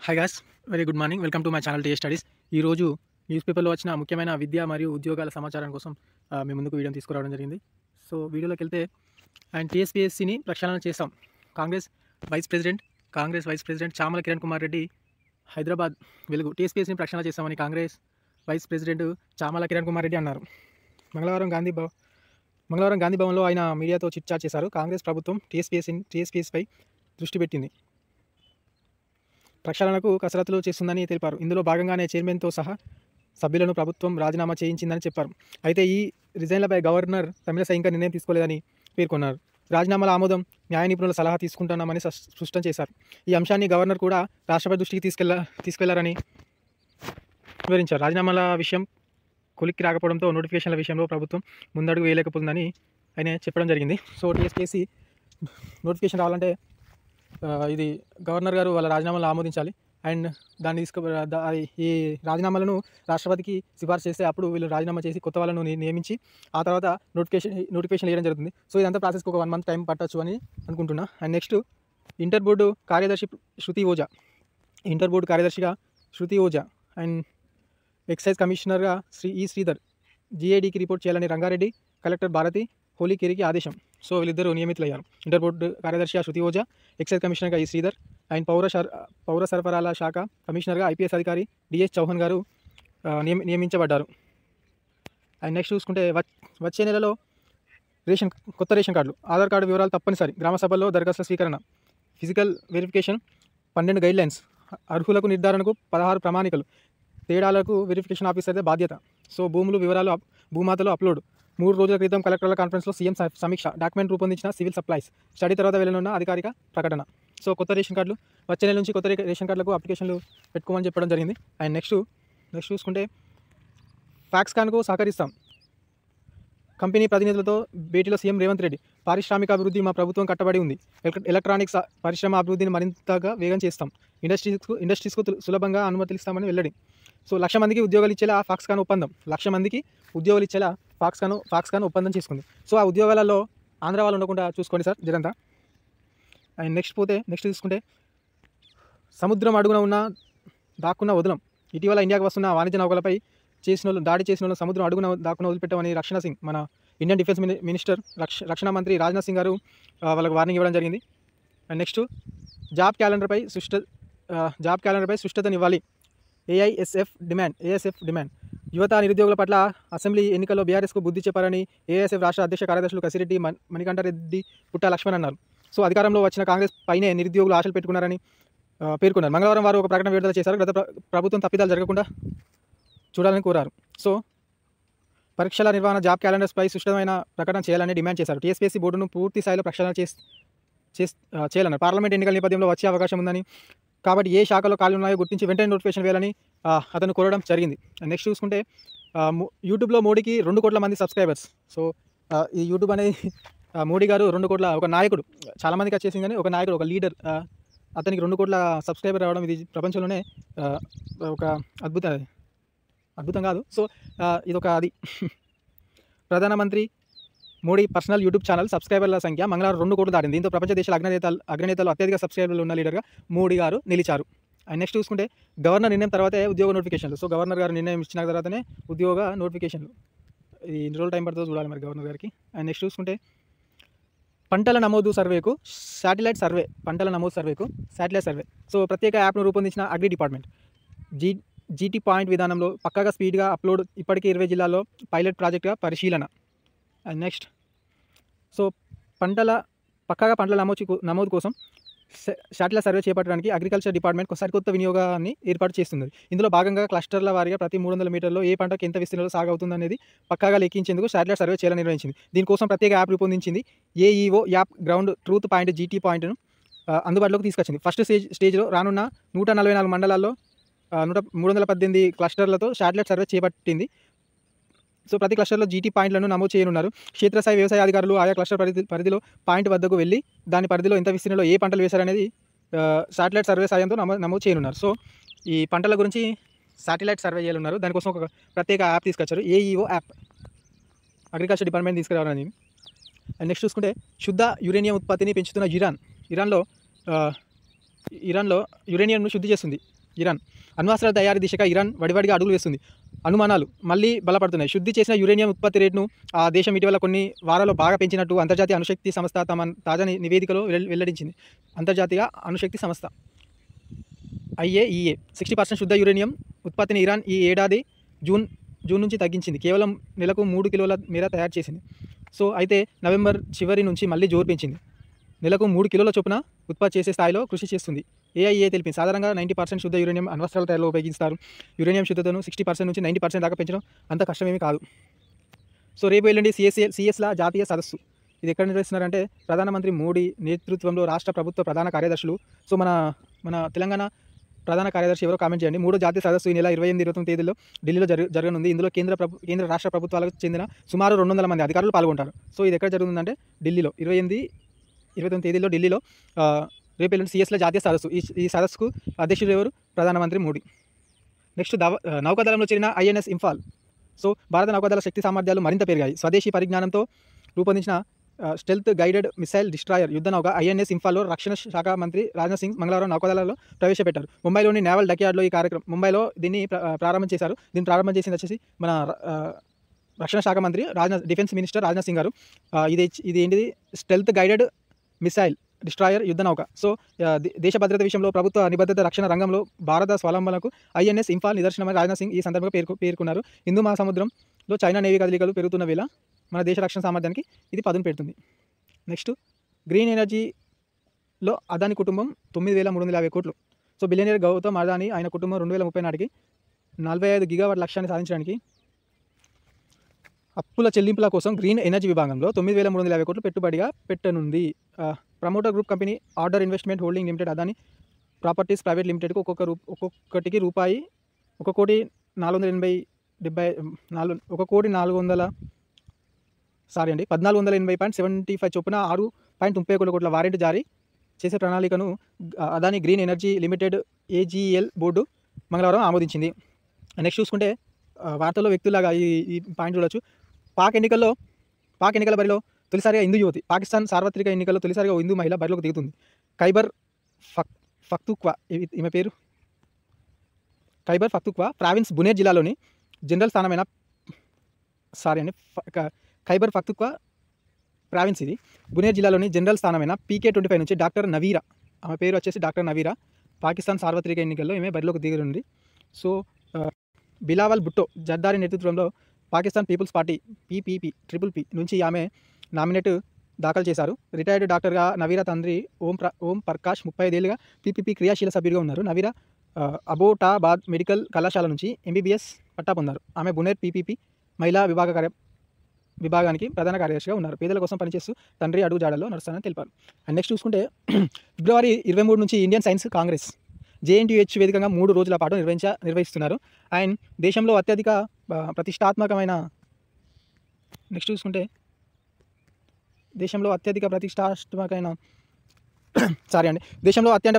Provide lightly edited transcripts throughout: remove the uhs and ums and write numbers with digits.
Hi guys, very good morning. Welcome to my channel TA studies. ఈరోజు news పేపర్లో వచ్చిన ముఖ్యమైన విద్య మరియు ఉద్యోగాల సమాచారం కోసం మీ ముందుకు వీడియోని తీసుకురావడం జరిగింది. సో వీడియోలోకి వెళ్తే అండ్ టీఎస్పీఎస్సీని ప్రక్షాళన చేస్తాం. కాంగ్రెస్ వైస్ ప్రెసిడెంట్ చామల కిరణ్ కుమార్ రెడ్డి హైదరాబాద్ వెలుగు టీఎస్పీఎస్సీని ప్రక్షాళన చేస్తామని కాంగ్రెస్ వైస్ ప్రెసిడెంట్ చామల కిరణ్ కుమార్ రెడ్డి అన్నారు. మంగళవారం గాంధీ భవన్లో ఆయన మీడియాతో చిట్చాట్ చేశారు. కాంగ్రెస్ ప్రభుత్వం టీఎస్పీఎస్పై దృష్టి పెట్టింది, ప్రక్షాళనకు కసరత్తులు చేస్తుందని తెలిపారు. ఇందులో భాగంగానే చైర్మన్తో సహా సభ్యులను ప్రభుత్వం రాజీనామా చేయించిందని చెప్పారు. అయితే ఈ రిజైన్లపై గవర్నర్ తమిళసై ఇంకా నిర్ణయం తీసుకోలేదని పేర్కొన్నారు. రాజీనామాల ఆమోదం న్యాయ నిపుణుల సలహా తీసుకుంటున్నామని స్పష్టం చేశారు. ఈ అంశాన్ని గవర్నర్ కూడా రాష్ట్రపతి దృష్టికి తీసుకెళ్లారని వివరించారు. రాజీనామాల విషయం కొలిక్కి రాకపోవడంతో నోటిఫికేషన్ల విషయంలో ప్రభుత్వం ముందడుగు వేయలేకపోతుందని ఆయన చెప్పడం జరిగింది. సో టీఎస్పీఎస్సీ నోటిఫికేషన్ రావాలంటే ఇది గవర్నర్ గారు వాళ్ళ రాజీనామాలను ఆమోదించాలి. అండ్ దాన్ని ఈ రాజీనామాలను రాష్ట్రపతికి సిఫార్సు చేస్తే అప్పుడు వీళ్ళు రాజీనామా చేసి కొత్త వాళ్ళను నియమించి ఆ తర్వాత నోటిఫికేషన్ వేయడం జరుగుతుంది. సో ఇదంతా ప్రాసెస్కి ఒక 1 month టైం పట్టచ్చు అని అనుకుంటున్నా. అండ్ నెక్స్ట్ ఇంటర్ బోర్డు కార్యదర్శిగా శృతి ఓజా అండ్ ఎక్సైజ్ కమిషనర్గా శ్రీధర్ జీఏడీకి రిపోర్ట్ చేయాలని రంగారెడ్డి కలెక్టర్ భారతి హోలీకేరికి ఆదేశం. సో వీళ్ళిద్దరూ నియమితులయ్యారు. ఇంటర్ బోర్డు కార్యదర్శిగా శృతి ఓజా, ఎక్సైజ్ కమిషనర్గా ఈ శ్రీధర్ అండ్ పౌర సరఫరాల శాఖ కమిషనర్గా ఐపీఎస్ అధికారి డిఎస్ చౌహాన్ గారు నియమించబడ్డారు. అండ్ నెక్స్ట్ చూసుకుంటే వచ్చే నెలలో కొత్త రేషన్ కార్డులు, ఆధార్ కార్డు వివరాలు తప్పనిసరి, గ్రామ సభల్లో దరఖాస్తుల స్వీకరణ, ఫిజికల్ వెరిఫికేషన్, 12 గైడ్లైన్స్, అర్హులకు నిర్ధారణకు 16 ప్రమాణికలు, తేడాలకు వెరిఫికేషన్ ఆఫీసర్దే బాధ్యత. సో భూములు వివరాలు భూమాతలో అప్లోడ్. 3 రోజుల క్రితం కలెక్టర్ల కాన్ఫరెన్స్లో సీఎం సమీక్ష, డాక్యుమెంట్ రూపొందించిన సివిల్ సప్లైస్, స్టడీ తర్వాత వెళ్ళనున్న అధికారిక ప్రకటన. సో కొత్త రేషన్ కార్డులు వచ్చే నెల నుంచి కొత్త రేషన్ కార్డులకు అప్లికేషన్లు పెట్టుకోమని చెప్పడం జరిగింది. అండ్ నెక్స్ట్ చూసుకుంటే ఫ్యాక్స్కాన్కు సహకరిస్తాం, కంపెనీ ప్రతినిధులతో భేటీలో సీఎం రేవంత్ రెడ్డి. పారిశ్రామిక అభివృద్ధి మా ప్రభుత్వం కట్టబడి ఉంది, ఎలక్ట్రానిక్స్ పరిశ్రమ అభివృద్ధిని మరింతగా వేగం చేస్తాం, ఇండస్ట్రీస్కు సులభంగా అనుమతులిస్తామని వెల్లడి. సో 1,00,000 మందికి ఉద్యోగాలు ఇచ్చేలా ఫాక్స్కాన్ ఒప్పందం, 1,00,000 మందికి ఉద్యోగాలు ఇచ్చేలా ఫాక్స్కాన్ ఒప్పందం చేసుకుంది. సో ఆ ఉద్యోగాలలో ఆంధ్ర వాళ్ళు ఉండకుండా చూసుకోండి సార్ జరంతా. అండ్ నెక్స్ట్ చూసుకుంటే సముద్రం అడుగున దాక్కున్న వదలం. ఇటీవల ఇండియాకు వస్తున్న వాణిజ్య నౌకలపై దాడి చేసిన వాళ్ళు సముద్రం అడుగున దాక్కున వదిలిపెట్టమని రక్షణ సింగ్, మన ఇండియన్ డిఫెన్స్ మినిస్టర్ రక్షణ మంత్రి రాజ్నాథ్ సింగ్ గారు వాళ్ళకు వార్నింగ్ ఇవ్వడం జరిగింది. అండ్ నెక్స్ట్ జాబ్ క్యాలెండర్పై సుష్టతనివ్వాలి, ఏఎస్ఎఫ్ డిమాండ్. యువత నిరుద్యోగుల పట్ల అసెంబ్లీ ఎన్నికల్లో బీఆర్ఎస్కు బుద్ధి చెప్పారని ఏఎస్ఎఫ్ రాష్ట్ర అధ్యక్ష కార్యదర్శులు కసిరెడ్డి మణికంఠరెడ్డి, పుట్ట లక్ష్మణ్ అన్నారు. సో అధికారంలో వచ్చిన కాంగ్రెస్ పైనే నిరుద్యోగులు ఆశలు పెట్టుకున్నారని పేర్కొన్నారు. మంగళవారం వారు ఒక ప్రకటన విడుదల చేశారు. గత ప్రభుత్వం తప్పిదాలు జరగకుండా చూడాలని కోరారు. సో పరీక్షల నిర్వహణ, జాబ్ క్యాలెండర్స్పై సుష్టమైన ప్రకటన చేయాలని డిమాండ్ చేశారు. టీఎస్పీఎస్సీ బోర్డును పూర్తి స్థాయిలో ప్రక్షాళన చేయాలన్నారు. పార్లమెంట్ ఎన్నికల నేపథ్యంలో వచ్చే అవకాశం ఉందని, కాబట్టి ఏ శాఖలో ఖాళీ ఉన్నాయో గుర్తించి వెంటనే నోటిఫికేషన్ వేయాలని అతను కోరడం జరిగింది. నెక్స్ట్ చూసుకుంటే యూట్యూబ్లో మోడీకి 2 కోట్ల మంది సబ్స్క్రైబర్స్. సో ఈ యూట్యూబ్ అనేది మోడీ గారు 2 కోట్ల, ఒక నాయకుడు, చాలామందికి వచ్చేసింది కానీ ఒక నాయకుడు, ఒక లీడర్, అతనికి 2 కోట్ల సబ్స్క్రైబర్ రావడం ఇది ప్రపంచంలోనే ఒక అద్భుతం కాదు. సో ఇదొక అది ప్రధానమంత్రి మోడీ పర్సనల్ యూట్యూబ్ ఛానల్ సబ్స్క్రైబర్ల సంఖ్య మంగళవారం 2 కోట్లు దాటింది. దీంతో ప్రపంచ దేశాల అగ్రనేతలు అత్యధిక సబ్స్క్రైబర్లు ఉన్న లీడర్గా మోడీ గారు నిలిచారు. అండ్ నెక్స్ట్ చూసుకుంటే గవర్నర్ నిర్ణయం తర్వాతే ఉద్యోగ నోటిఫికేషన్లు. సో గవర్నర్ గారు నిర్ణయం ఇచ్చిన తర్వాతనే ఉద్యోగ నోటిఫికేషన్లు. ఇది ఎన్ని రోజులు టైం పడుతుందో చూడాలి మరి గవర్నర్ గారికి. అండ్ నెక్స్ట్ చూసుకుంటే పంటల నమోదు సర్వేకు శాటిలైట్ సర్వే. సో ప్రత్యేక యాప్ను రూపొందించిన అగ్రి డిపార్ట్మెంట్. జీటీ పాయింట్ విధానంలో పక్కాగా స్పీడ్గా అప్లోడ్, ఇప్పటికే 20 జిల్లాల్లో పైలట్ ప్రాజెక్టుగా పరిశీలన. అండ్ నెక్స్ట్ సో పంటల నమోదు కోసం శాటిలైట్ సర్వే చేపట్టడానికి అగ్రికల్చర్ డిపార్ట్మెంట్ సరికొత్త వినియోగాన్ని ఏర్పాటు చేస్తుంది. ఇందులో భాగంగా క్లస్టర్ల వారీగా ప్రతి 300 మీటర్లో ఏ పంటకు ఎంత విస్తీర్ణంలో సాగు అవుతుంది అనేది పక్కాగా లెక్కించేందుకు శాటిలైట్ సర్వే చేయాలని నిర్వహించింది. దీనికోసం ప్రత్యేక యాప్ రూపొందించింది. AEO app ground truth point GT పాయింట్ను అందుబాటులోకి తీసుకొచ్చింది. ఫస్ట్ స్టేజ్లో రానున్న 144 మండలాల్లో 318 క్లస్టర్లతో శాటిలైట్ సర్వే చేపట్టింది. సో ప్రతి క్లస్టర్లో జీటీ పాయింట్లను నమోదు చేయనున్నారు. క్షేత్రస్థాయి వ్యవసాయ అధికారులు ఆయా క్లస్టర్ పరిధిలో పాయింట్ వద్దకు వెళ్ళి దాని పరిధిలో ఎంత విస్తీర్ణంలో ఏ పంటలు వేశారనేది శాటిలైట్ సర్వే సాయంతో నమోదు చేయనున్నారు. సో ఈ పంటల గురించి శాటిలైట్ సర్వే చేయనున్నారు. దానికోసం ఒక ప్రత్యేక యాప్ తీసుకొచ్చారు, ఏఈఓ యాప్, అగ్రికల్చర్ డిపార్ట్మెంట్ తీసుకురావాలని. అండ్ నెక్స్ట్ చూసుకుంటే శుద్ధ యురేనియం ఉత్పత్తిని పెంచుతున్న ఇరాన్లో ఇరాన్లో యురేనియంను శుద్ధి చేస్తుంది. ఇరాన్ అణ్వస్త్రాల తయారీ దిశగా ఇరాన్ వడివడిగా అడుగులు వేస్తుంది. అనుమానాలు మళ్ళీ బలపడుతున్నాయి. శుద్ధి చేసిన యురేనియం ఉత్పత్తి రేటును ఆ దేశం ఇటీవల కొన్ని వారాల్లో బాగా పెంచినట్టు అంతర్జాతీయ అణుశక్తి సంస్థ తమ తాజా నివేదికలో వెల్లడించింది. అంతర్జాతీయ అణుశక్తి సంస్థ IAEA 60% శుద్ధ యురేనియం ఉత్పత్తిని ఇరాన్ ఈ ఏడాది జూన్ నుంచి తగ్గించింది. కేవలం నెలకు 3 కిలోల మేర తయారు చేసింది. సో అయితే నవంబర్ చివరి నుంచి మళ్ళీ జోరు పెంచింది. నెలకు 3 కిలోల చొప్పున ఉత్పత్తి చేసే స్థాయిలో కృషి చేస్తుంది. AIEA తెలిపింది. సాధారణంగా 90% శుద్ధ యురేనియం అణ్వస్త్రాల తయారీలో ఉపయోగిస్తారు. యురేనియం శుద్ధతను 60% నుంచి 90% దాకా పెంచడం అంత కష్టమేమీ కాదు. సో రేపు ఎల్లుండి CSల జాతీయ సదస్సు. ఇది ఎక్కడ నిర్వహిస్తున్నారంటే ప్రధానమంత్రి మోడీ నేతృత్వంలో రాష్ట్ర ప్రభుత్వ ప్రధాన కార్యదర్శులు. సో మన తెలంగాణ ప్రధాన కార్యదర్శి ఎవరో కామెంట్ చేయండి. 3వ జాతీయ సదస్సు ఈ నెల 28-29 తేదీల్లో ఢిల్లీలో జరగనుంది. ఇందులో కేంద్ర రాష్ట్ర ప్రభుత్వాలకు చెందిన సుమారు 200 మంది అధికారులు పాల్గొంటారు. సో ఇది ఎక్కడ జరుగుతుందంటే ఢిల్లీలో 28-29 తేదీల్లో ఢిల్లీలో రేపు ఎల్లుండి CSల జాతీయ సదస్సు. ఈ సదస్సుకు అధ్యక్షుడు ఎవరు? ప్రధానమంత్రి మోడీ. నెక్స్ట్ నౌకాదళంలో చేరిన INS ఇంఫాల్. సో భారత నౌకాదళ శక్తి సామర్థ్యాలు మరింత పెరిగాయి. స్వదేశీ పరిజ్ఞానంతో రూపొందించిన స్టెల్త్ గైడెడ్ మిసైల్ డిస్ట్రాయర్ యుద్ధ నౌక INS ఇంఫాల్లో రక్షణ శాఖ మంత్రి రాజ్నాథ్ సింగ్ మంగళవారం నౌకాదళంలో ప్రవేశపెట్టారు. ముంబైలోని నేవల్ డక్యార్డ్లో ఈ కార్యక్రమం ముంబైలో దీన్ని ప్రారంభం చేశారు. దీన్ని ప్రారంభం చేసింది వచ్చేసి మన రక్షణ శాఖ మంత్రి డిఫెన్స్ మినిస్టర్ రాజ్నాథ్ సింగ్ గారు. ఇది ఏంటిది? స్టెల్త్ గైడెడ్ మిసైల్ డిస్ట్రాయర్ యుద్ధ నౌక. సో దేశ భద్రత విషయంలో ప్రభుత్వ నిబద్ధత రక్షణ రంగంలో భారత స్వలంబనకు INS ఇంఫాల్ నిదర్శనమని రాజ్నాథ్ సింగ్ ఈ సందర్భంగా పేర్కొన్నారు. హిందూ మహాసముద్రంలో చైనా నేవీ కదలికలు పెరుగుతున్న వేళ మన దేశ రక్షణ సామర్థ్యానికి ఇది పదును పెడుతుంది. నెక్స్ట్ గ్రీన్ ఎనర్జీలో అదాని కుటుంబం 9,350 కోట్లు. సో బిలియనీర్ గౌతమ్ అదాని ఆయన కుటుంబం 2030 నాటికి 45 గిగావాట్ లక్ష్యాన్ని సాధించడానికి అప్పుల చెల్లింపుల కోసం గ్రీన్ ఎనర్జీ విభాగంలో 9,350 కోట్లు పెట్టుబడిగా పెట్టనుంది. Promoter group company order investment holding limited Adani properties private లిమిటెడ్కు ఒక్కొక్కటికి రూపాయి 1,1480.75 చొప్పున 6.31 కోట్ల వారెంట్ జారీ చేసే ప్రణాళికను Adani green energy limited AGL board మంగళవారం ఆమోదించింది. నెక్స్ట్ చూసుకుంటే వార్తల్లో వ్యక్తులాగా ఈ పాయింట్ చూడొచ్చు. పాక్ ఎన్నికల బరిలో తొలిసారిగా హిందూ యువతి. పాకిస్తాన్ సార్వత్రిక ఎన్నికల్లో తొలిసారిగా హిందూ మహిళ బరిలోకి దిగుతుంది. ఖైబర్ పఖ్తూన్ఖ్వా ఈమె పేరు ఖైబర్ పఖ్తూన్ఖ్వా ప్రావిన్స్ బునేర్ జిల్లాలోని జనరల్ స్థానమైన ఖైబర్ పఖ్తూన్ఖ్వా ప్రావిన్స్ ఇది బునేర్ జిల్లాలోని జనరల్ స్థానమైన PK-25 నుంచి డాక్టర్ నవీరా, ఆమె పేరు వచ్చేసి డాక్టర్ నవీరా, పాకిస్తాన్ సార్వత్రిక ఎన్నికల్లో ఈమె బరిలోకి దిగనుంది. సో బిలావల్ భుట్టో జర్దారీ నేతృత్వంలో పాకిస్తాన్ పీపుల్స్ పార్టీ PPP నుంచి ఆమె నామినేట్ దాఖలు చేశారు. రిటైర్డ్ డాక్టర్గా నవీరా తండ్రి ఓం ప్రకాష్ 35 ఏళ్లుగా PPP క్రియాశీల సభ్యుడిగా ఉన్నారు. నవీరా అబోటాబాద్ మెడికల్ కళాశాల నుంచి MBBS పట్టా పొందారు. ఆమె బునేర్ PPP మహిళా విభాగానికి ప్రధాన కార్యదర్శిగా ఉన్నారు. పేదల కోసం పనిచేస్తూ తండ్రి అడుగు జాడల్లో నడుస్తానని తెలిపారు. అండ్ నెక్స్ట్ చూసుకుంటే ఫిబ్రవరి 23 నుంచి ఇండియన్ సైన్స్ కాంగ్రెస్ JNTUH వేదికగా 3 రోజుల పాటు నిర్వహిస్తున్నారు. అండ్ దేశంలో అత్యంత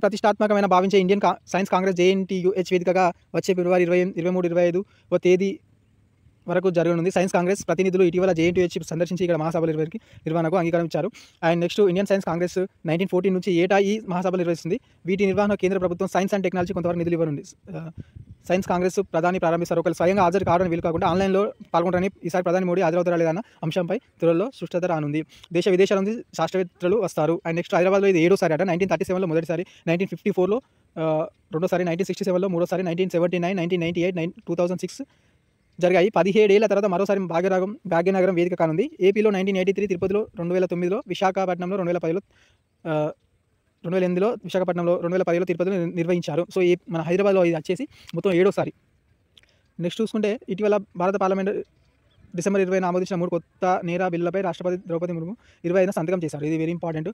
ప్రతిష్టాత్మకమైన భావించే ఇండియన్ సైన్స్ కాంగ్రెస్ JNTUH వేదికగా వచ్చే ఫిబ్రవరి 23-25 తేదీ వరకు జరగనుంది. సైన్స్ కాంగ్రెస్ ప్రతినిధులు ఇటీవల JNTUH సందర్శించి ఇక్కడ మహాసభల నిర్వహణకు అంగీకారం ఇచ్చారు. And next Indian science Congress 1914 నుంచి ఏటా ఈ మహాసభలు నిర్వహిస్తుంది. వీటి నిర్వహణ కేంద్ర ప్రభుత్వం సైన్స్ అండ్ టెక్నాలజీ కొంతవరకు నిధులు ఇవ్వనుంది. సైన్స్ కాంగ్రెస్ ప్రధాని ప్రారంభిస్తారు. ఒకవేళ స్వయంగా హాజరు కావడానికి వీలు కాకుండా ఆన్లైన్లో పాల్గొంటారని ఈసారి ప్రధాని మోడీ హాజరవుతారా లేదన్న అంశంపై త్వరలో స్పష్టత రానుంది. దేశ విదేశాల నుంచి శాస్త్రవేత్తలు వస్తారు. అండ్ నెక్స్ట్ హైదరాబాద్లో ఇది 7వ అట. 1937లో మొదటిసారి, 1954లో రెండోసారి, 1967లో మూడోసారి, 1979, 1998, 2006 జరిగాయి. 17 ఏళ్ల తర్వాత మరోసారి భాగ్యనగరం వేదిక కానుంది. ఏపీలో 1983, తిరుపతిలో 2009లో, విశాఖపట్నంలో 2010లో, 2008లో విశాఖపట్నంలో, 2010లో తిరుపతిలో నిర్వహించారు. సో మన హైదరాబాద్లో ఇది వచ్చేసి మొత్తం 7వసారి. నెక్స్ట్ చూసుకుంటే ఇటీవల భారత పార్లమెంట్ డిసెంబర్ 20న ఆమోదించిన 3 కొత్త నేర బిల్లులపై రాష్ట్రపతి ద్రౌపది ముర్ము 25న సంతకం చేశారు. ఇది వెరీ ఇంపార్టెంట్.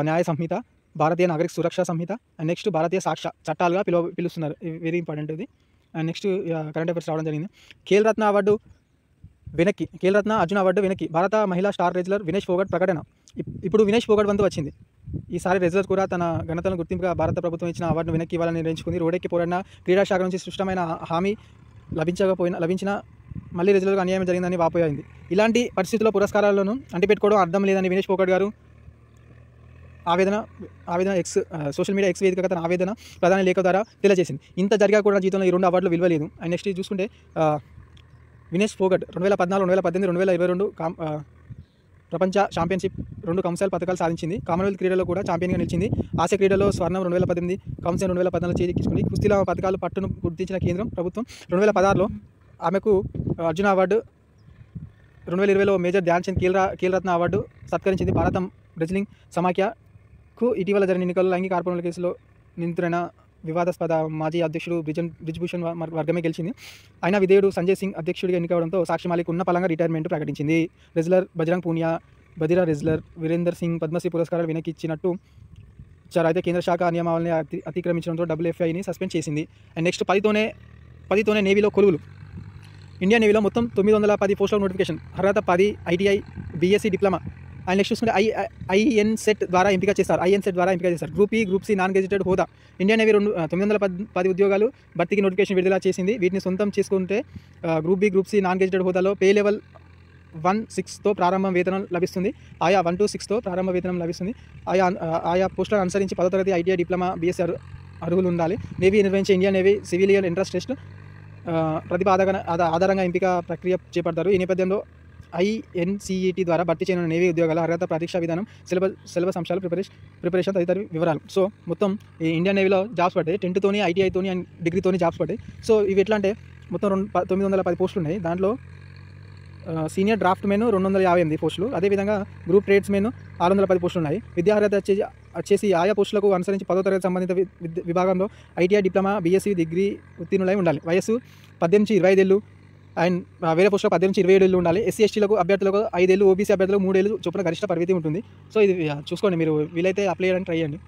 న్యాయ సంహిత, భారతీయ నాగరిక సురక్షా సంహిత అండ్ నెక్స్ట్ భారతీయ సాక్ష్య చట్టాలుగా పిలుస్తున్నారు. వెరీ ఇంపార్టెంట్ ఇది. అండ్ నెక్స్ట్ కరెంట్ అఫైర్స్ రావడం జరిగింది. ఖేల్ రత్న అర్జున అవార్డు వెనక్కి భారత మహిళా స్టార్ రెజ్లర్ వినేష్ ఫోగట్ ప్రకటన. ఇప్పుడు వినేష్ ఫోగట్ వంతు వచ్చింది. ఈసారి రెజ్లర్ కూడా తన ఘనతను గుర్తింపుగా భారత ప్రభుత్వం ఇచ్చిన అవార్డును వెనక్కి ఇవ్వాలని నిర్ణయించుకుంది. రోడ్డెక్కి పోరాడిన క్రీడా శాఖ నుంచి స్పష్టమైన హామీ లభించినా మళ్ళీ రెజ్లర్కు అన్యాయం జరిగిందని వాపోయింది. ఇలాంటి పరిస్థితుల్లో పురస్కారాలను అంటిపెట్టుకోవడం అర్థం లేదని వినేష్ ఫోగట్ గారు ఆవేదన సోషల్ మీడియా ఎక్స్ వేదికగా తన ఆవేదన ప్రధాన లేఖ ద్వారా తెలియజేసింది. ఇంత జరిగా కూడా జీవితంలో ఈ 2 అవార్డులు విలువలేదు. అండ్ నెక్స్ట్ చూసుకుంటే వినేష్ ఫోగట్ 2014, 2018, 2022 ప్రపంచ ఛాంపియన్షిప్ 2 కంసాల పథకాలు సాధించింది. కామన్వెల్త్ క్రీడలో కూడా ఛాంపియన్గా నిలిచింది. ఆసియా క్రీడలో స్వర్ణం 2018, కంసం 2014 చేజిక్కించుకుంది. కుస్తీలో పథకాలు పట్టును గుర్తించిన కేంద్రం ప్రభుత్వం 2016లో ఆమెకు అర్జున అవార్డు, 2020లో మేజర్ ధ్యాన్ చంద్ ఖేల్రత్న అవార్డు సత్కరించింది. భారత రెజ్లింగ్ సమాఖ్యకు ఇటీవల జరిగిన ఎన్నికల్లో లైంగిక ఆరోపణల కేసులో నిందితుడైన వివాదాస్పద మాజీ అధ్యక్షుడు బ్రిజ్భూషణ్ వర్గమే గెలిచింది. అయినా విధేయుడు సంజయ్ సింగ్ అధ్యక్షుడిగా ఎన్నికవడంతో సాక్షి మాలిక్ ఉన్న పలంగా రిటైర్మెంట్ ప్రకటించింది. రెజ్లర్ బజరంగ్ పూనియా, బదిరా రెజ్లర్ వీరేందర్ సింగ్ పద్మశ్రీ పురస్కారాలు వెనక్కి ఇచ్చినట్టు ఇచ్చారు. అయితే కేంద్ర శాఖ నియమావళిని అతిక్రమించడంతో WFIని సస్పెండ్ చేసింది. అండ్ నెక్స్ట్ 10తోనే నేవీలో కొలువులు. ఇండియన్ నేవీలో మొత్తం 910 పోస్టుల నోటిఫికేషన్. అర్హత 10 ITI, BSc diploma. And next చూసుకుంటే INSET ద్వారా ఎంపిక చేస్తారు. Group E, group C non gazetted హోదా. ఇండియన్ నేవీ 910 ఉద్యోగాలు భర్తీకి నోటిఫికేషన్ విడుదల చేసింది. వీటిని సొంతం చేసుకుంటే group B, group C non gazetted హోదాలో పే లెవెల్ 1-6తో ప్రారంభ వేతనం లభిస్తుంది. 1-6తో ప్రారంభ వేతనం లభిస్తుంది. ఆయా పోస్టులను అనుసరించి 10వ తరగతి ITI, డిప్లొమా, BSc అర్హులు ఉండాలి. నేవీ నిర్వహించే Indian navy civilian entrance test ప్రతిభ ఆధారంగా ఎంపిక ప్రక్రియ చేపడతారు. ఈ నేపథ్యంలో INCET ద్వారా భర్తీ చేయనున్న నేవీ ఉద్యోగాల అర్హత, పరీక్షా విధానం, సిలబస్ అంశాలు, ప్రిపరేషన్ తదితర వివరాలు. సో మొత్తం ఈ ఇండియన్ నేవీలో జాబ్స్ పడ్డాయి. 10తోని, ITIతోని అండ్ డిగ్రీతోని జాబ్స్ పడ్డాయి. సో ఇవి ఎట్లా అంటే మొత్తం 910 పోస్టులు ఉన్నాయి. దాంట్లో సీనియర్ డ్రాఫ్ట్ మెన్ 258 పోస్టులు. అదేవిధంగా గ్రూప్ ట్రేడ్స్ మెన్ 610 పోస్టులు ఉన్నాయి. విద్యా అర్హత వచ్చేసి ఆయా పోస్టులకు అనుసరించి 10వ తరగతి సంబంధిత విభాగంలో ITI, డిప్లొమా, BSc డిగ్రీ ఉత్తీర్ణులై ఉండాలి. వయస్సు 18-25 ఏళ్ళు అండ్ వేరే పోస్టులకు 18-27 ఏళ్ళు ఉండాలి. SC, STలకు అభ్యర్థులకు 5 ఏళ్ళు, OBC అభ్యర్థులకు 3 ఏళ్ళు చొప్పున గరిష్ట పరిమితి ఉంటుంది. సో ఇది చూసుకోండి, మీరు వీలైతే అప్లై చేయడానికి ట్రై చేయండి.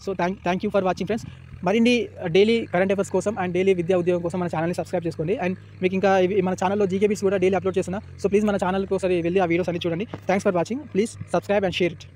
So thank you for watching friends. మరిన్ని డైలీ కరెంట్ అఫైర్స్ కోసం అండ్ డైలీ విద్యా ఉద్యోగం కోసం మన ఛానల్ని సబ్స్క్రైబ్ చేసుకోండి. అండ్ మీకు ఇంకా మన ఛానల్లో GKBs కూడా డైలీ అప్లోడ్ చేస్తున్నా. సో ప్లీజ్ మన ఛానల్కి ఒకసారి వెళ్ళి ఆ వీడియోస్ అన్ని చూడండి. Thanks for watching. Please subscribe and share it.